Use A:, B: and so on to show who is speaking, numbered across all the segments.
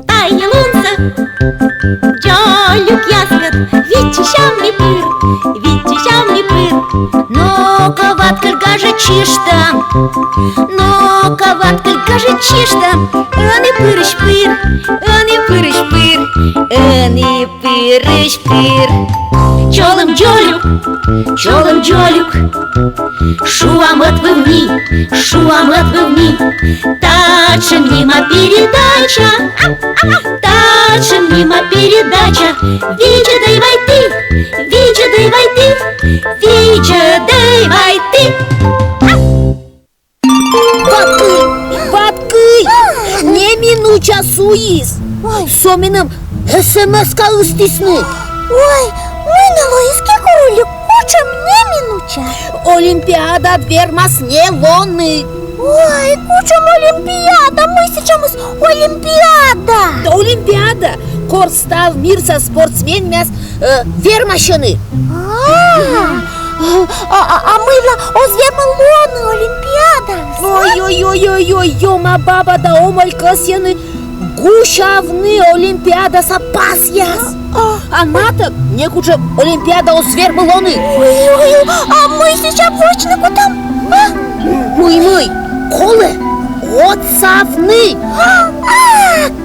A: Тайне лунца, Джолюк яскат, вичищам ми пыр, но коваткаль гаже чиштам, ани пырыш пыр, ани пырыш пыр. Чолым Джолюк, шуамат вывни, тачем мимо передача, Вича дай вай ты.
B: Баткый, не минуча суис. Соминым СМС-ка ыстисны.
C: Ой, минало иски королю, кучам не минуча.
B: Олимпиада вермас не вонны.
C: Ой, кучам Олимпиада, мы сейчас Олимпиада.
B: Да Олимпиада, корстав мир со спортсменмяс вермашыны.
C: А мы озверма лоны Олимпиада.
B: Ой, ёма баба да омаль касьяны гушавны Олимпиада сапас яс. А натак не куча Олимпиада озверма лоны.
C: А мы сейчас вочно кутам.
B: Мы, колы, отцавны.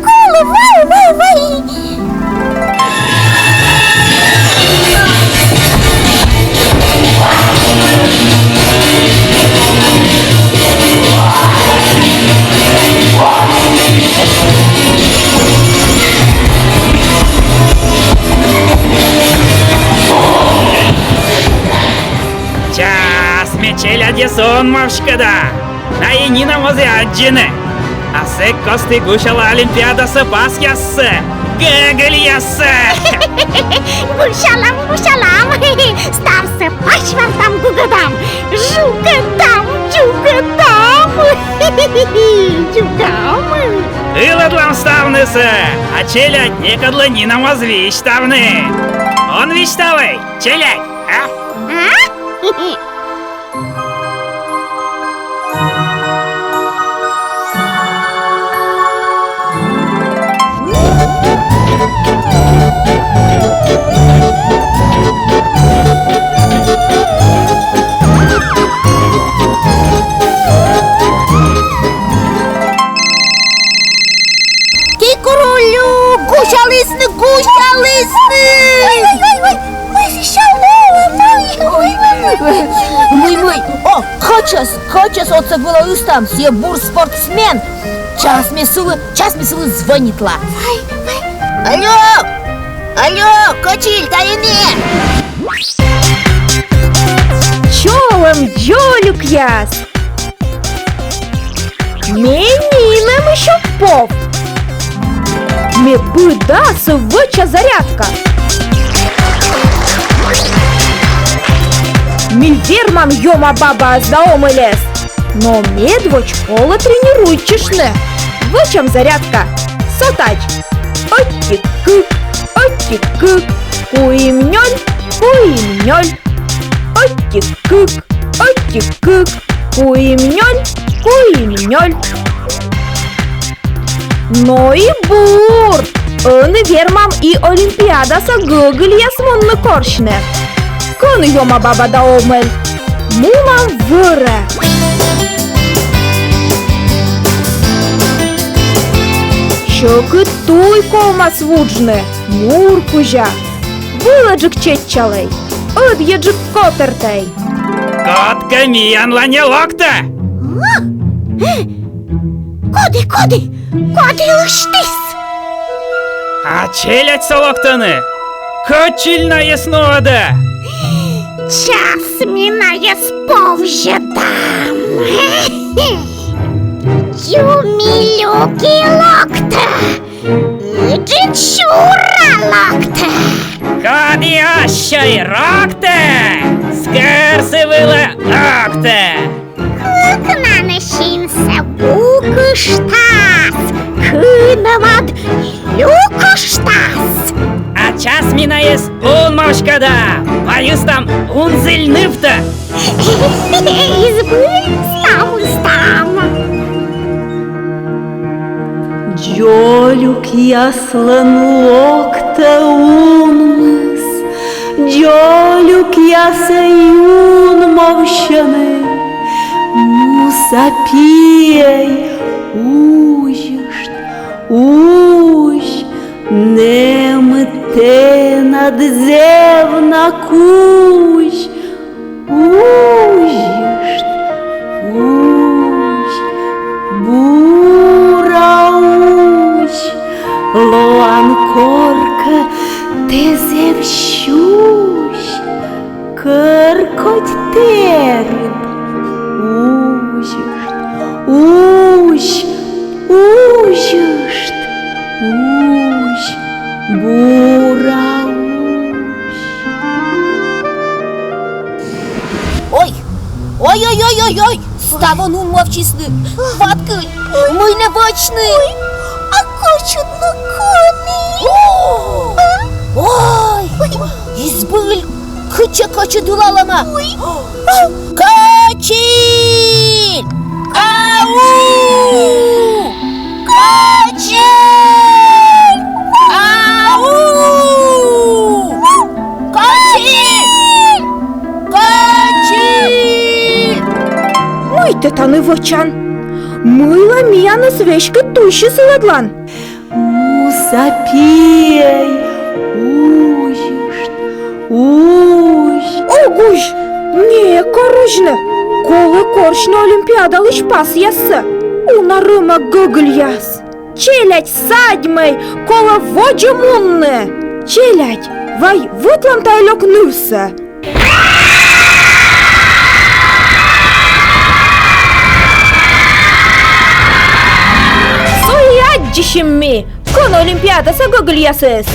C: Колы, вай.
D: Час мечеля десон мавшкада. На енина мозе аджины. Асы косты гушала Олимпиадасы бас яссы. Гэгэл яссы.
C: Гушалам. Старсы пашвар там гугадам. Жугадам.
D: Ыладлам ставнысы. А челядь некадлы нина мозвищ ставны. Он виштавый, челядь, а?
B: Королю, гушалысны.
C: Ой, мы еще
B: Мы. О, качас отца было устам, все бур спортсмен. Час месулы звонитла. Алло, качиль, тайне.
E: Чолом Джолюк яс. Менинам еще пов. Ме быдасы выча зарядка. Мильвермам ёма баба аздаомы лес. Но медвоч кола тренируйчишны. Вычам зарядка. Сатач. Оттик-кык. Куимнёль. Оттик-кык. Куимнёль. Но и бур. Ыны вермам и Олимпиадаса гыгыль ясмонны коршны. Кыны ёма баба да омель. Мумам выры. Шокы туй колмас вуджны. Муркужа. Выладжик четчалей. Ыдъеджик котертей.
D: Котка миян ланя локта.
C: Коди лыштис.
D: А челядь солоктаны. Кочильна яснода.
C: Час минає сповжедам. Юмілюки локте. Джичура локте.
D: Ходи ащай рокте. Скерси вила окте.
C: Кнанешінся букыштас. Кынамад люкыштас.
D: А час минаес он мавшкада. Паюстам он зельныфта.
C: Избыль става.
E: Джолюк яслан локта унмыс, Джолюк ясаюн мовщаны, Мусапией ужишт, уж немте надзевна куш, ужишт, уж, бурауш, лоанкорка тезевщущ, кыркоть терб, ужишт, уж, ужишт, уж, бурауш.
B: Ой, ой-ой-ой-ой-ой, ставану мовчисни, ваткай, ми не бачни.
C: А кочут на кони.
B: Ой, избыль, кыча-кыча дулалама. Качиль! Ау! Качиль! Ау! Качиль! Качиль!
E: Ой, тетани вочан, мила мияны свечки тущи сыладлан. Мусапей, ужишт, уж. Огуш, не корыжны, колы коршны олимпиада лишь пас ясы. Унарыма гыгыль яс. Челядь садьмай, кола воджа мунны. Челядь, вай вытлан тайлок нырсы. Дишимми, кон олимпиадаса гыгыль ясыз.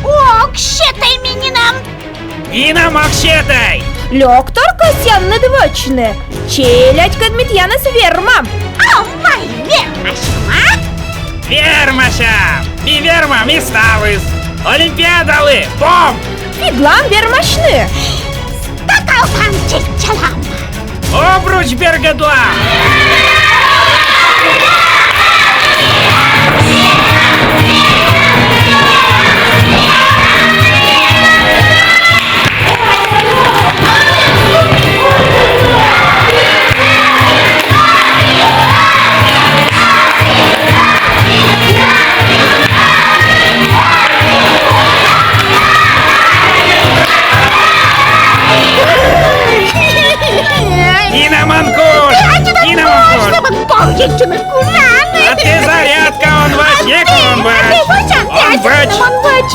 C: Ок, щетай мининам.
D: Нина Макшетай!
E: Лёктор косянны двочны. Челядь кадмитьяны свермам.
C: А май вермашма.
D: Вермаша! Ми верма, ми ставыз! Олимпиадалы! Бом!
E: Фиглам вермашны.
C: Такалхан чечалам.
D: Обруч бергадлам! Нина Манкуш! Нина Манкуш!
C: Полгенчими курами.
D: А ты зарядка, он вач, не он вач! Он вач!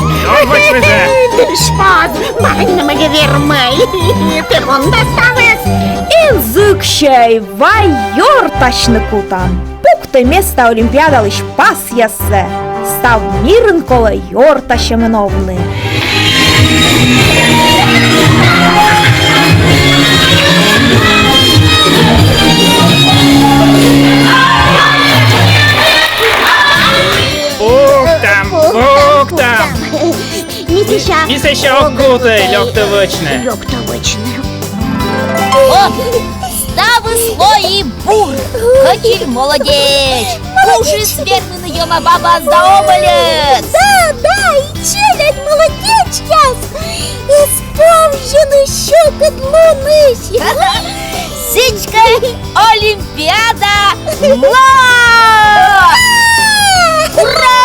D: Он вач везе!
C: Ти шпад, магніна моє вірмей. Ти вон доставиш.
E: Инзыкщай вай йорташны кутан. Пукты места олимпиада лишь пас яссы. Став мирын кола йорташы мыновны.
D: Бук там!
C: Місіша.
D: Міс ще окутай, льок-то вочне!
C: Льоктовичне.
B: О, ставы свої бур, качиль молодець. Уши сверху йома баба заомолец.
C: Да, і челядь молодець яс. І сповжений щокот лунись.
B: Січка, Олімпіада, мла! Ура!